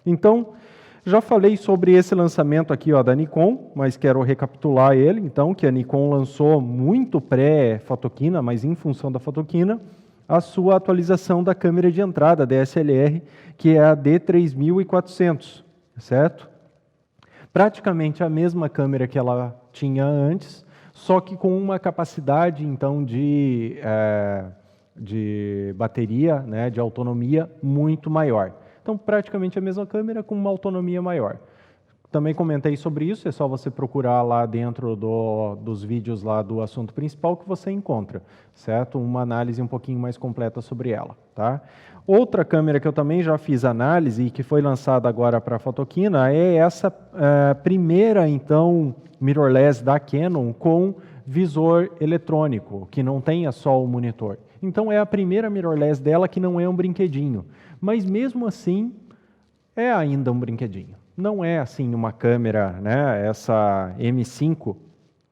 Então, já falei sobre esse lançamento aqui ó, da Nikon, mas quero recapitular ele, então, que a Nikon lançou muito pré-fotoquina, mas em função da fotoquina, a sua atualização da câmera de entrada, DSLR, que é a D3400, certo? Praticamente a mesma câmera que ela tinha antes, só que com uma capacidade, então, de bateria, né, de autonomia muito maior. Então, praticamente a mesma câmera com uma autonomia maior. Também comentei sobre isso, é só você procurar lá dentro dos vídeos lá do assunto principal que você encontra, certo? Uma análise um pouquinho mais completa sobre ela, tá? Outra câmera que eu também já fiz análise e que foi lançada agora para a fotoquina é essa primeira, então, mirrorless da Canon com visor eletrônico, que não tenha só o monitor. Então, é a primeira mirrorless dela que não é um brinquedinho, mas mesmo assim é ainda um brinquedinho. Não é assim uma câmera, né, essa M5,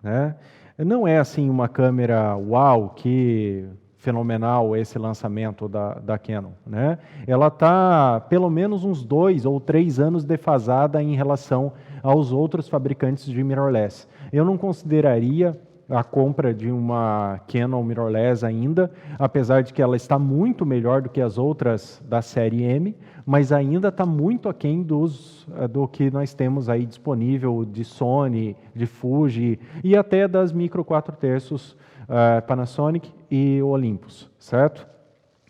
né, não é assim uma câmera, uau, que fenomenal esse lançamento da Canon, né? Ela está pelo menos uns 2 ou 3 anos defasada em relação aos outros fabricantes de mirrorless. Eu não consideraria a compra de uma Canon mirrorless ainda, apesar de que ela está muito melhor do que as outras da série M, mas ainda está muito aquém do que nós temos aí disponível de Sony, de Fuji e até das micro 4/3 Panasonic e Olympus, certo?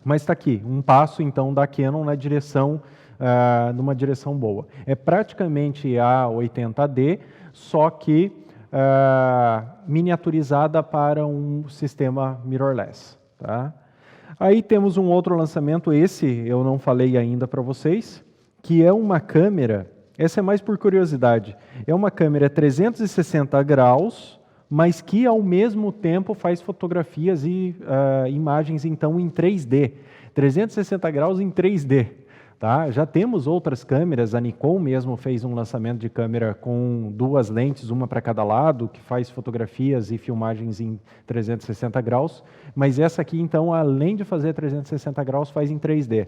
Mas está aqui, um passo então da Canon na direção, numa direção boa. É praticamente a 80D, só que miniaturizada para um sistema mirrorless, tá? Aí temos um outro lançamento, esse eu não falei ainda para vocês, que é uma câmera, essa é mais por curiosidade, é uma câmera 360 graus, mas que ao mesmo tempo faz fotografias e imagens então em 3D, 360 graus em 3D. Tá? Já temos outras câmeras, a Nikon mesmo fez um lançamento de câmera com 2 lentes, uma para cada lado, que faz fotografias e filmagens em 360 graus, mas essa aqui, então, além de fazer 360 graus, faz em 3D.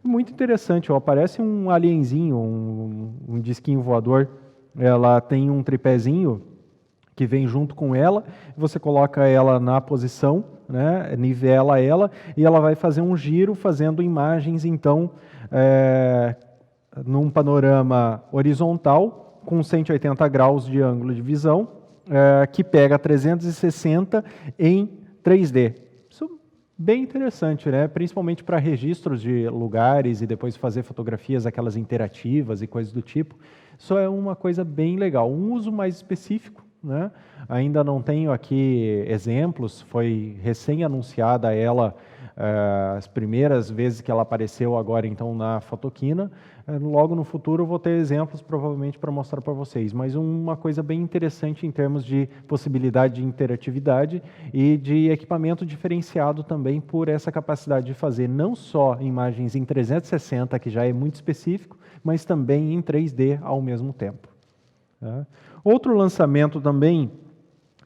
Muito interessante, ó, parece um alienzinho, um disquinho voador, ela tem um tripézinho que vem junto com ela, você coloca ela na posição, né, nivela ela, e ela vai fazer um giro fazendo imagens, então, num panorama horizontal, com 180 graus de ângulo de visão, que pega 360 em 3D. Isso é bem interessante, né? Principalmente para registros de lugares e depois fazer fotografias, aquelas interativas e coisas do tipo. Isso é uma coisa bem legal. Um uso mais específico, né? Ainda não tenho aqui exemplos, foi recém-anunciada ela, as primeiras vezes que ela apareceu agora então na fotoquina. Logo no futuro eu vou ter exemplos provavelmente para mostrar para vocês, mas uma coisa bem interessante em termos de possibilidade de interatividade e de equipamento diferenciado também por essa capacidade de fazer não só imagens em 360, que já é muito específico, mas também em 3D ao mesmo tempo. Tá? Outro lançamento também,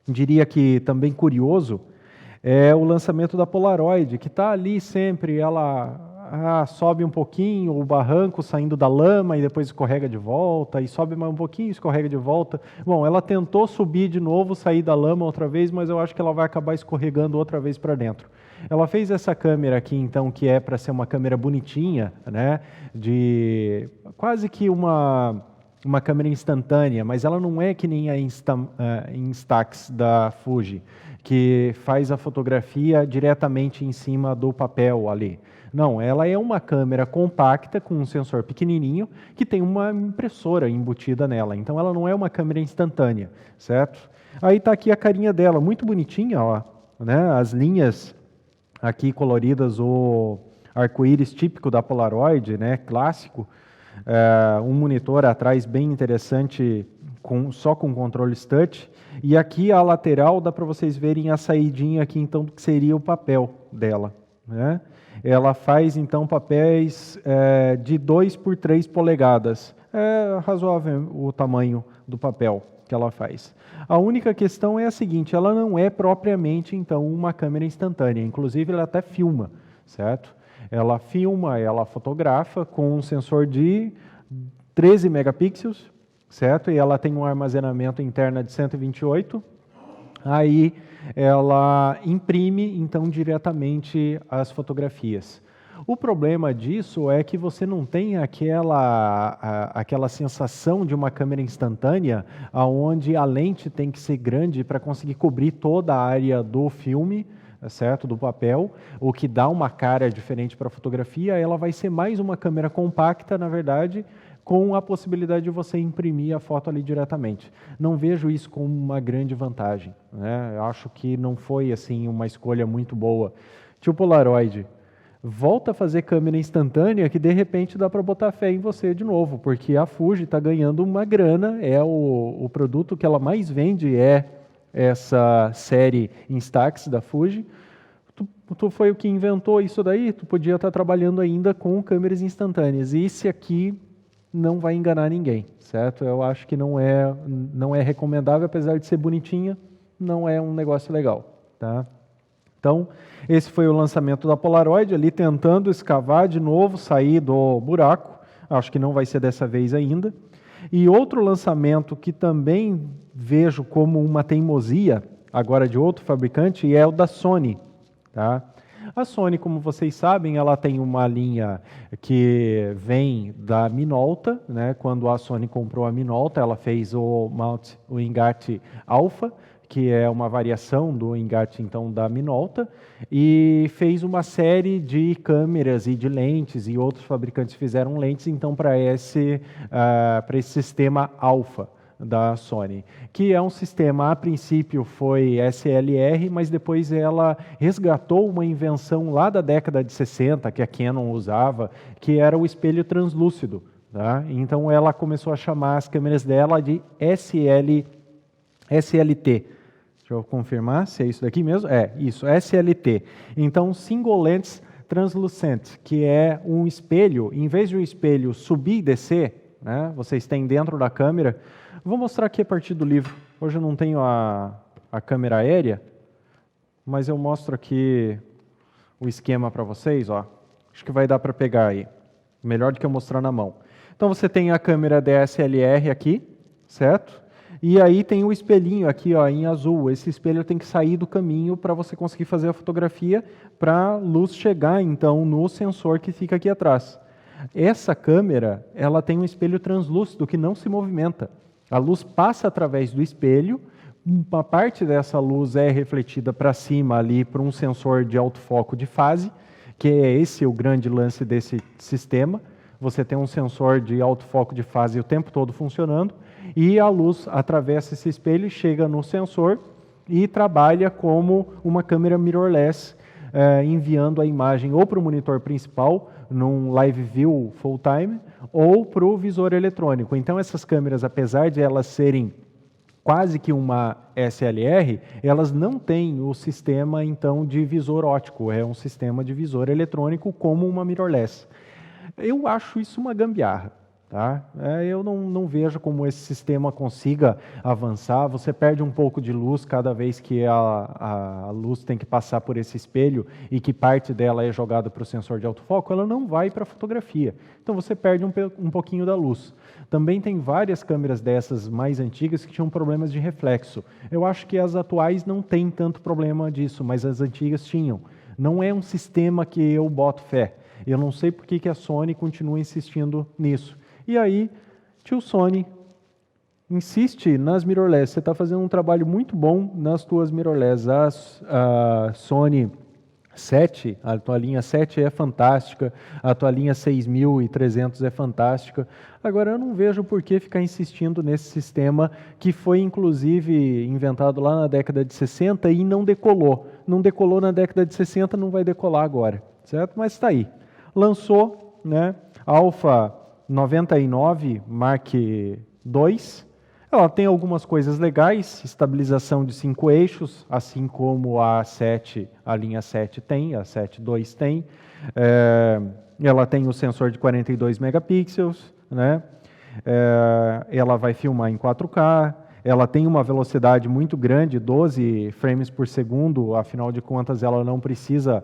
diria que também curioso, é o lançamento da Polaroid, que está ali sempre, ela sobe um pouquinho, o barranco saindo da lama e depois escorrega de volta, e sobe mais um pouquinho, escorrega de volta. Bom, ela tentou subir de novo, sair da lama outra vez, mas eu acho que ela vai acabar escorregando outra vez para dentro. Ela fez essa câmera aqui, então, que é para ser uma câmera bonitinha, né, de quase que uma câmera instantânea, mas ela não é que nem a Instax da Fuji, que faz a fotografia diretamente em cima do papel ali. Não, ela é uma câmera compacta com um sensor pequenininho que tem uma impressora embutida nela. Então ela não é uma câmera instantânea, certo? Aí está aqui a carinha dela, muito bonitinha, ó, né? As linhas aqui coloridas, o arco-íris típico da Polaroid, né? Clássico. Um monitor atrás bem interessante, só com controles touch, e aqui a lateral dá para vocês verem a saidinha aqui, então, que seria o papel dela, né? Ela faz, então, papéis de 2 por 3 polegadas, é razoável o tamanho do papel que ela faz. A única questão é a seguinte, ela não é propriamente, então, uma câmera instantânea, inclusive ela até filma, certo? Ela filma, ela fotografa com um sensor de 13 megapixels, certo? E ela tem um armazenamento interno de 128. Aí ela imprime, então, diretamente as fotografias. O problema disso é que você não tem aquela sensação de uma câmera instantânea, onde a lente tem que ser grande para conseguir cobrir toda a área do filme, certo? Do papel, o que dá uma cara diferente para a fotografia. Ela vai ser mais uma câmera compacta, na verdade, com a possibilidade de você imprimir a foto ali diretamente. Não vejo isso como uma grande vantagem, né? Eu acho que não foi assim uma escolha muito boa. Tipo Polaroid, volta a fazer câmera instantânea que de repente dá para botar fé em você de novo, porque a Fuji está ganhando uma grana, é o produto que ela mais vende é essa série Instax da Fuji. Tu foi o que inventou isso daí, tu podia estar trabalhando ainda com câmeras instantâneas. E esse aqui não vai enganar ninguém, certo? Eu acho que não é recomendável, apesar de ser bonitinha, não é um negócio legal, tá? Então, esse foi o lançamento da Polaroid, ali tentando escavar de novo, sair do buraco. Acho que não vai ser dessa vez ainda. E outro lançamento que também vejo como uma teimosia, agora de outro fabricante, é o da Sony, tá? A Sony, como vocês sabem, ela tem uma linha que vem da Minolta, né? Quando a Sony comprou a Minolta, ela fez o engate Alpha, que é uma variação do engate então da Minolta, e fez uma série de câmeras e de lentes, e outros fabricantes fizeram lentes então para esse sistema Alpha da Sony, que é um sistema, a princípio foi SLR, mas depois ela resgatou uma invenção lá da década de 60, que a Canon usava, que era o espelho translúcido, tá? Então ela começou a chamar as câmeras dela de SLT. Deixa eu confirmar se é isso daqui mesmo. É, isso, SLT. Então, Single Lens Translucent, que é um espelho, em vez de o espelho subir e descer, né, vocês têm dentro da câmera. Vou mostrar aqui a partir do livro. Hoje eu não tenho a câmera aérea, mas eu mostro aqui o esquema para vocês. Ó. Acho que vai dar para pegar aí. Melhor do que eu mostrar na mão. Então você tem a câmera DSLR aqui, certo? E aí tem o espelhinho aqui ó, em azul. Esse espelho tem que sair do caminho para você conseguir fazer a fotografia, para a luz chegar então no sensor que fica aqui atrás. Essa câmera ela tem um espelho translúcido que não se movimenta. A luz passa através do espelho, uma parte dessa luz é refletida para cima ali para um sensor de autofoco de fase, que é esse o grande lance desse sistema. Você tem um sensor de autofoco de fase o tempo todo funcionando, e a luz atravessa esse espelho, chega no sensor e trabalha como uma câmera mirrorless, enviando a imagem ou para o monitor principal, num Live View Full Time, ou para o visor eletrônico. Então essas câmeras, apesar de elas serem quase que uma SLR, elas não têm o sistema então de visor óptico, é um sistema de visor eletrônico como uma mirrorless. Eu acho isso uma gambiarra. Tá? Eu não vejo como esse sistema consiga avançar. Você perde um pouco de luz cada vez que a luz tem que passar por esse espelho e que parte dela é jogada para o sensor de autofoco, ela não vai para a fotografia. Então você perde um pouquinho da luz. Também tem várias câmeras dessas mais antigas que tinham problemas de reflexo. Eu acho que as atuais não têm tanto problema disso, mas as antigas tinham. Não é um sistema que eu boto fé. Eu não sei por que a Sony continua insistindo nisso. E aí, tio Sony, insiste nas mirrorless. Você está fazendo um trabalho muito bom nas tuas mirrorless. A Sony 7, a tua linha 7 é fantástica, a tua linha 6300 é fantástica. Agora, eu não vejo por que ficar insistindo nesse sistema que foi, inclusive, inventado lá na década de 60 e não decolou. Não decolou na década de 60, não vai decolar agora, certo? Mas está aí. Lançou, né, Alpha 99 Mark II, ela tem algumas coisas legais, estabilização de 5 eixos, assim como a 7, a linha 7 tem, a 7.2 tem. Ela tem o sensor de 42 megapixels, né? Ela vai filmar em 4K, ela tem uma velocidade muito grande, 12 frames por segundo, afinal de contas ela não precisa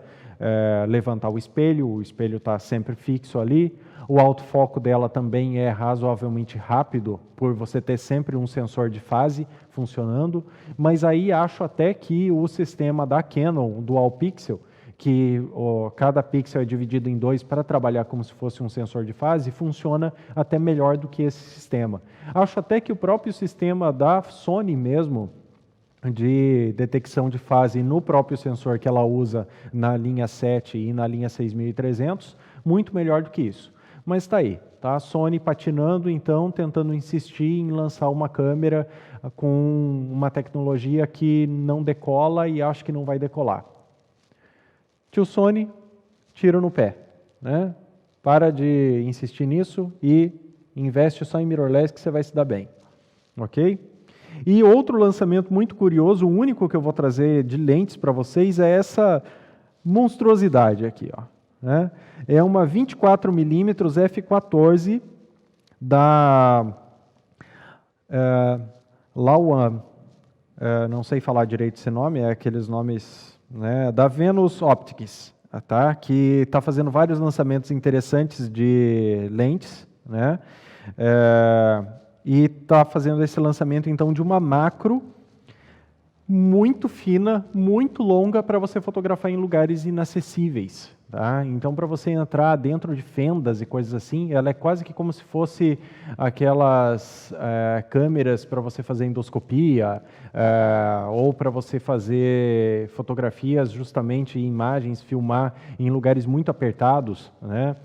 levantar o espelho está sempre fixo ali. O autofoco dela também é razoavelmente rápido, por você ter sempre um sensor de fase funcionando, mas aí acho até que o sistema da Canon, Dual Pixel, que cada pixel é dividido em 2 para trabalhar como se fosse um sensor de fase, funciona até melhor do que esse sistema. Acho até que o próprio sistema da Sony mesmo, de detecção de fase no próprio sensor que ela usa na linha 7 e na linha 6300, muito melhor do que isso. Mas está aí, tá? A Sony patinando, então, tentando insistir em lançar uma câmera com uma tecnologia que não decola e acho que não vai decolar. Tio Sony, tiro no pé, né? Para de insistir nisso e investe só em mirrorless que você vai se dar bem, ok? E outro lançamento muito curioso, o único que eu vou trazer de lentes para vocês é essa monstruosidade aqui, ó, né? É uma 24mm f14 da Laowan, não sei falar direito esse nome, é aqueles nomes, né, da Venus Optics, tá? Que está fazendo vários lançamentos interessantes de lentes, né? E está fazendo esse lançamento, então, de uma macro muito fina, muito longa, para você fotografar em lugares inacessíveis. Tá? Então, para você entrar dentro de fendas e coisas assim, ela é quase que como se fosse aquelas câmeras para você fazer endoscopia, ou para você fazer fotografias, justamente imagens, filmar em lugares muito apertados, né?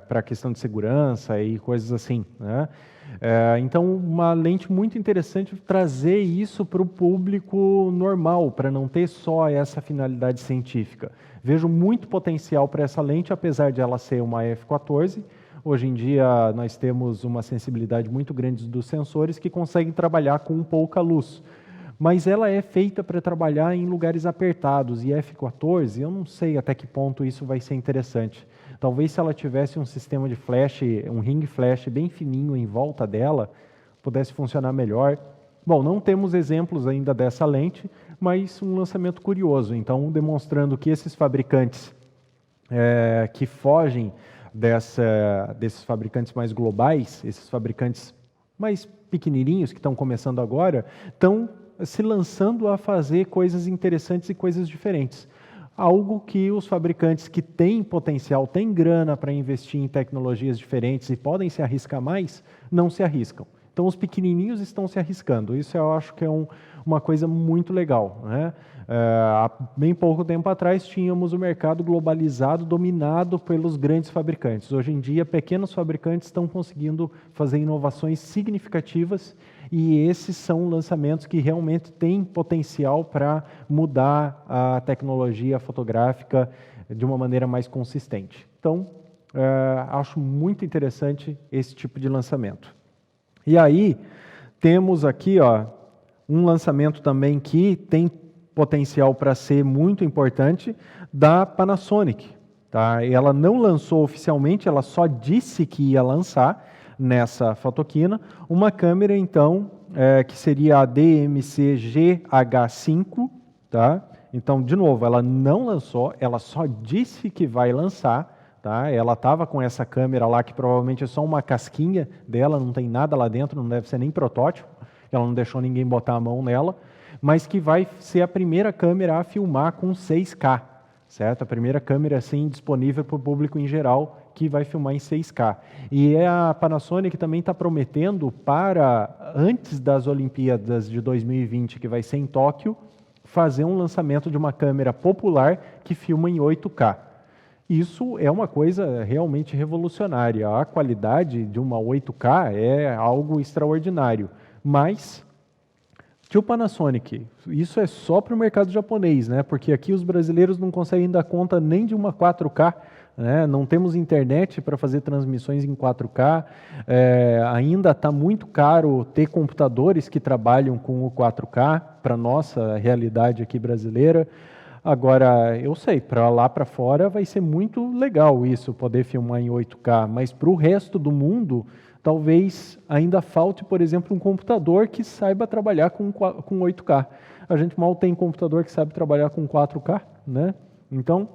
Para questão de segurança e coisas assim, né? Então, uma lente muito interessante trazer isso para o público normal, para não ter só essa finalidade científica. Vejo muito potencial para essa lente, apesar de ela ser uma f14. Hoje em dia, nós temos uma sensibilidade muito grande dos sensores que conseguem trabalhar com pouca luz. Mas ela é feita para trabalhar em lugares apertados, e f14, eu não sei até que ponto isso vai ser interessante. Talvez se ela tivesse um sistema de flash, um ring flash bem fininho em volta dela, pudesse funcionar melhor. Bom, não temos exemplos ainda dessa lente, mas um lançamento curioso. Então, demonstrando que esses fabricantes que fogem desses fabricantes mais globais, esses fabricantes mais pequenininhos que estão começando agora, estão se lançando a fazer coisas interessantes e coisas diferentes. Algo que os fabricantes que têm potencial, têm grana para investir em tecnologias diferentes e podem se arriscar mais, não se arriscam. Então, os pequenininhos estão se arriscando. Isso eu acho que é uma coisa muito legal, né? Há bem pouco tempo atrás, tínhamos o mercado globalizado, dominado pelos grandes fabricantes. Hoje em dia, pequenos fabricantes estão conseguindo fazer inovações significativas, e esses são lançamentos que realmente têm potencial para mudar a tecnologia fotográfica de uma maneira mais consistente. Então, acho muito interessante esse tipo de lançamento. E aí, temos aqui, ó, um lançamento também que tem potencial para ser muito importante, da Panasonic. Tá? Ela não lançou oficialmente, ela só disse que ia lançar nessa fotoquina uma câmera, então, que seria a DMC-GH5. Tá? Então, de novo, ela não lançou, ela só disse que vai lançar. Tá? Ela estava com essa câmera lá, que provavelmente é só uma casquinha dela, não tem nada lá dentro, não deve ser nem protótipo, ela não deixou ninguém botar a mão nela, mas que vai ser a primeira câmera a filmar com 6K, certo? A primeira câmera assim disponível para o público em geral que vai filmar em 6K. E a Panasonic também está prometendo para, antes das Olimpíadas de 2020, que vai ser em Tóquio, fazer um lançamento de uma câmera popular que filma em 8K. Isso é uma coisa realmente revolucionária. A qualidade de uma 8K é algo extraordinário, mas tio Panasonic, isso é só para o mercado japonês, né? Porque aqui os brasileiros não conseguem dar conta nem de uma 4K, né? Não temos internet para fazer transmissões em 4K, ainda está muito caro ter computadores que trabalham com o 4K para a nossa realidade aqui brasileira. Agora, eu sei, para lá para fora vai ser muito legal isso, poder filmar em 8K, mas para o resto do mundo talvez ainda falte, por exemplo, um computador que saiba trabalhar com 8K. A gente mal tem computador que sabe trabalhar com 4K, né? Então,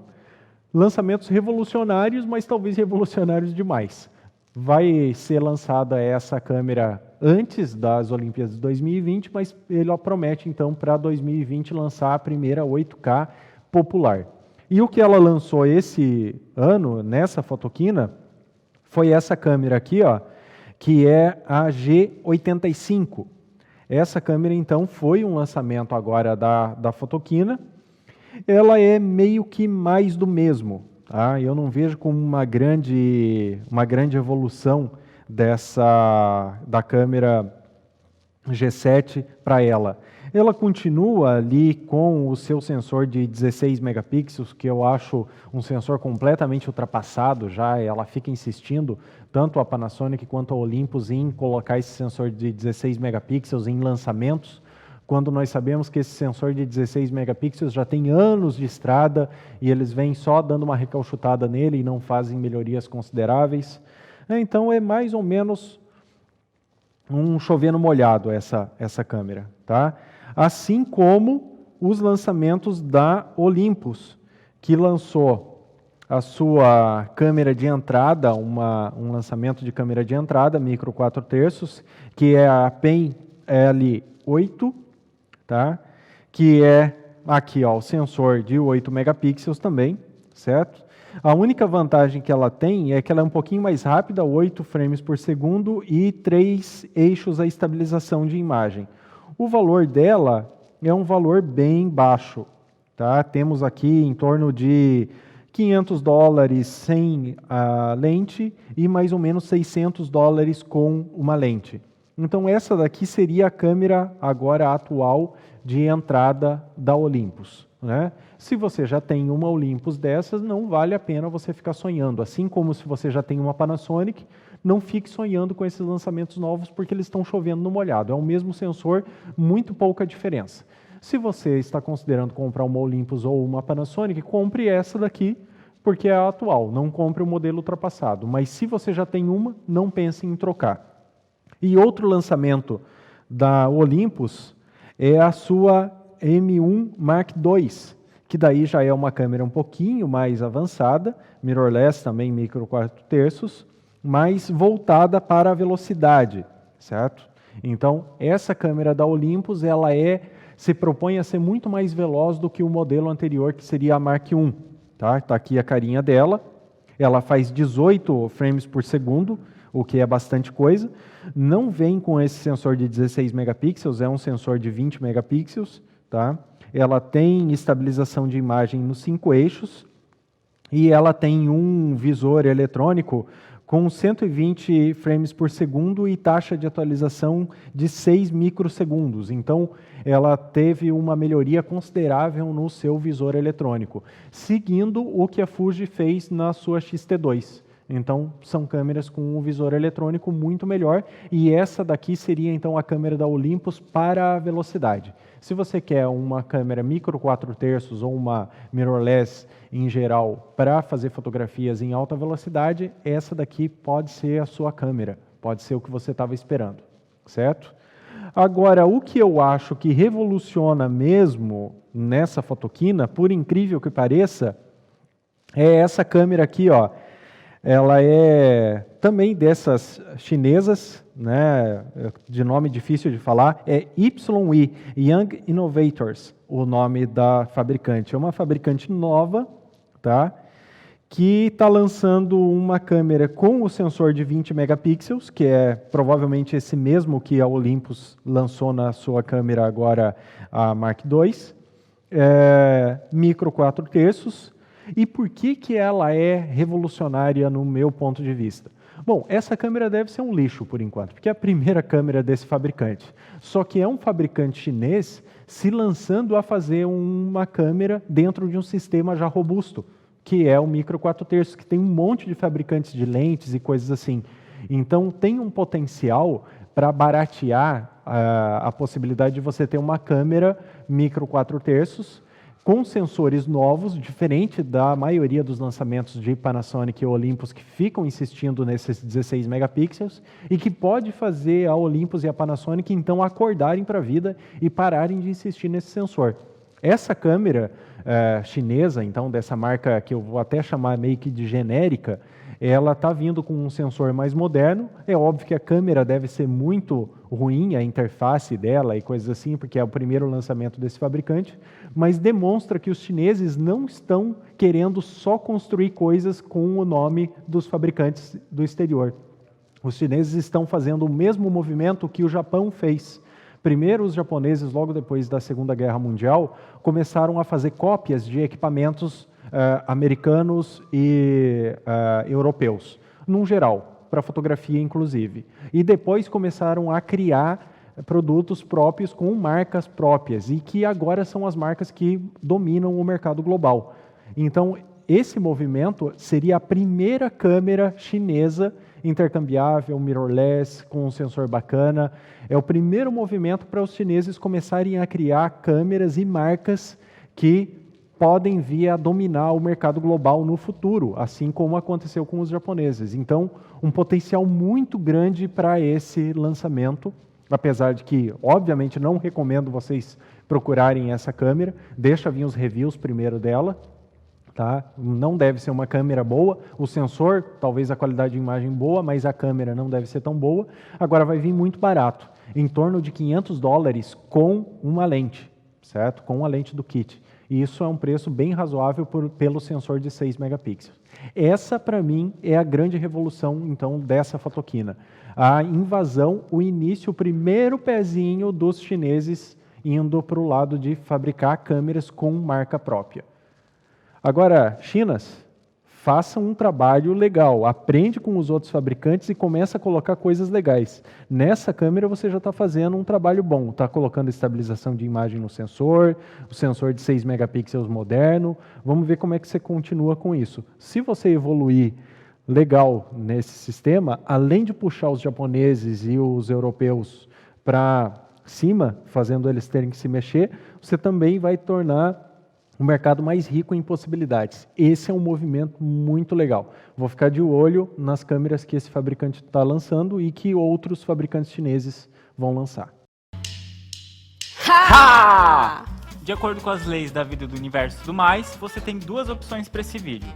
lançamentos revolucionários, mas talvez revolucionários demais. Vai ser lançada essa câmera antes das Olimpíadas de 2020, mas ele promete, então, para 2020 lançar a primeira 8K popular. E o que ela lançou esse ano, nessa fotoquina, foi essa câmera aqui, ó, que é a G85. Essa câmera, então, foi um lançamento agora da fotoquina. Ela é meio que mais do mesmo, tá? Eu não vejo como uma grande evolução da câmera G7 para ela. Ela continua ali com o seu sensor de 16 megapixels, que eu acho um sensor completamente ultrapassado já. Ela fica insistindo, tanto a Panasonic quanto a Olympus, em colocar esse sensor de 16 megapixels em lançamentos, quando nós sabemos que esse sensor de 16 megapixels já tem anos de estrada e eles vêm só dando uma recalchutada nele e não fazem melhorias consideráveis. Então é mais ou menos um chover no molhado essa câmera, tá? Assim como os lançamentos da Olympus, que lançou a sua câmera de entrada, um lançamento de câmera de entrada, micro 4/3, que é a PEN L8, tá? Que é aqui, ó, o sensor de 8 megapixels também, certo? A única vantagem que ela tem é que ela é um pouquinho mais rápida, 8 frames por segundo e 3 eixos a estabilização de imagem. O valor dela é um valor bem baixo, tá? Temos aqui em torno de $500 sem a lente e mais ou menos $600 com uma lente. Então essa daqui seria a câmera agora atual de entrada da Olympus, né? Se você já tem uma Olympus dessas, não vale a pena você ficar sonhando. Assim como se você já tem uma Panasonic, não fique sonhando com esses lançamentos novos, porque eles estão chovendo no molhado. É o mesmo sensor, muito pouca diferença. Se você está considerando comprar uma Olympus ou uma Panasonic, compre essa daqui, porque é a atual. Não compre o modelo ultrapassado. Mas se você já tem uma, não pense em trocar. E outro lançamento da Olympus é a sua M1 Mark II, que daí já é uma câmera um pouquinho mais avançada, mirrorless também, micro 4/3, mais voltada para a velocidade, certo? Então, essa câmera da Olympus, ela se propõe a ser muito mais veloz do que o modelo anterior, que seria a Mark I, tá? Tá aqui a carinha dela, ela faz 18 frames por segundo, o que é bastante coisa. Não vem com esse sensor de 16 megapixels, é um sensor de 20 megapixels, tá? Ela tem estabilização de imagem nos 5 eixos e ela tem um visor eletrônico com 120 frames por segundo e taxa de atualização de 6 microsegundos. Então, ela teve uma melhoria considerável no seu visor eletrônico, seguindo o que a Fuji fez na sua X-T2. Então, são câmeras com um visor eletrônico muito melhor, e essa daqui seria, então, a câmera da Olympus para a velocidade. Se você quer uma câmera micro 4/3 ou uma mirrorless em geral para fazer fotografias em alta velocidade, essa daqui pode ser a sua câmera, pode ser o que você estava esperando, certo? Agora, o que eu acho que revoluciona mesmo nessa fotoquina, por incrível que pareça, é essa câmera aqui, ó. Ela é também dessas chinesas, né, de nome difícil de falar, é YI, Young Innovators, o nome da fabricante. É uma fabricante nova, tá, que está lançando uma câmera com o sensor de 20 megapixels, que é provavelmente esse mesmo que a Olympus lançou na sua câmera agora, a Mark II, micro 4/3. E por que ela é revolucionária no meu ponto de vista? Bom, essa câmera deve ser um lixo por enquanto, porque é a primeira câmera desse fabricante. Só que é um fabricante chinês se lançando a fazer uma câmera dentro de um sistema já robusto, que é o micro 4/3, que tem um monte de fabricantes de lentes e coisas assim. Então tem um potencial para baratear a possibilidade de você ter uma câmera micro 4/3, com sensores novos, diferente da maioria dos lançamentos de Panasonic e Olympus, que ficam insistindo nesses 16 megapixels, e que pode fazer a Olympus e a Panasonic, então, acordarem para a vida e pararem de insistir nesse sensor. Essa câmera chinesa, então, dessa marca que eu vou até chamar meio que de genérica, ela está vindo com um sensor mais moderno. É óbvio que a câmera deve ser muito ruim, a interface dela e coisas assim, porque é o primeiro lançamento desse fabricante, mas demonstra que os chineses não estão querendo só construir coisas com o nome dos fabricantes do exterior. Os chineses estão fazendo o mesmo movimento que o Japão fez. Primeiro, os japoneses, logo depois da Segunda Guerra Mundial, começaram a fazer cópias de equipamentos americanos e europeus, num geral, para fotografia inclusive. E depois começaram a criar produtos próprios com marcas próprias e que agora são as marcas que dominam o mercado global. Então, esse movimento seria a primeira câmera chinesa intercambiável, mirrorless, com um sensor bacana. É o primeiro movimento para os chineses começarem a criar câmeras e marcas que podem vir a dominar o mercado global no futuro, assim como aconteceu com os japoneses. Então, um potencial muito grande para esse lançamento, apesar de que, obviamente, não recomendo vocês procurarem essa câmera. Deixa vir os reviews primeiro dela. Tá? Não deve ser uma câmera boa, o sensor, talvez a qualidade de imagem boa, mas a câmera não deve ser tão boa. Agora vai vir muito barato, em torno de $500 com uma lente, certo? Com a lente do kit. E isso é um preço bem razoável pelo sensor de 6 megapixels. Essa, para mim, é a grande revolução, então, dessa fotoquina. A invasão, o início, o primeiro pezinho dos chineses indo para o lado de fabricar câmeras com marca própria. Agora, chinas, façam um trabalho legal, aprende com os outros fabricantes e começa a colocar coisas legais. Nessa câmera você já está fazendo um trabalho bom, está colocando estabilização de imagem no sensor, o sensor de 6 megapixels moderno. Vamos ver como é que você continua com isso. Se você evoluir legal nesse sistema, além de puxar os japoneses e os europeus para cima, fazendo eles terem que se mexer, você também vai tornar o mercado mais rico em possibilidades. Esse é um movimento muito legal. Vou ficar de olho nas câmeras que esse fabricante está lançando e que outros fabricantes chineses vão lançar. Ha! De acordo com as leis da vida, do universo e tudo mais, você tem duas opções para esse vídeo.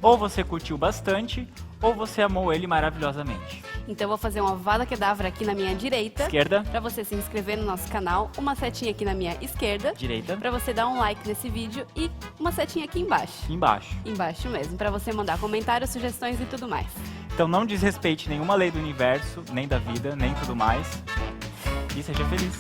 Ou você curtiu bastante, ou você amou ele maravilhosamente. Então eu vou fazer uma Avada Kedavra aqui na minha direita. Esquerda. Para você se inscrever no nosso canal. Uma setinha aqui na minha esquerda. Direita. Para você dar um like nesse vídeo. E uma setinha aqui embaixo. Embaixo. Embaixo mesmo. Para você mandar comentários, sugestões e tudo mais. Então não desrespeite nenhuma lei do universo, nem da vida, nem tudo mais. E seja feliz.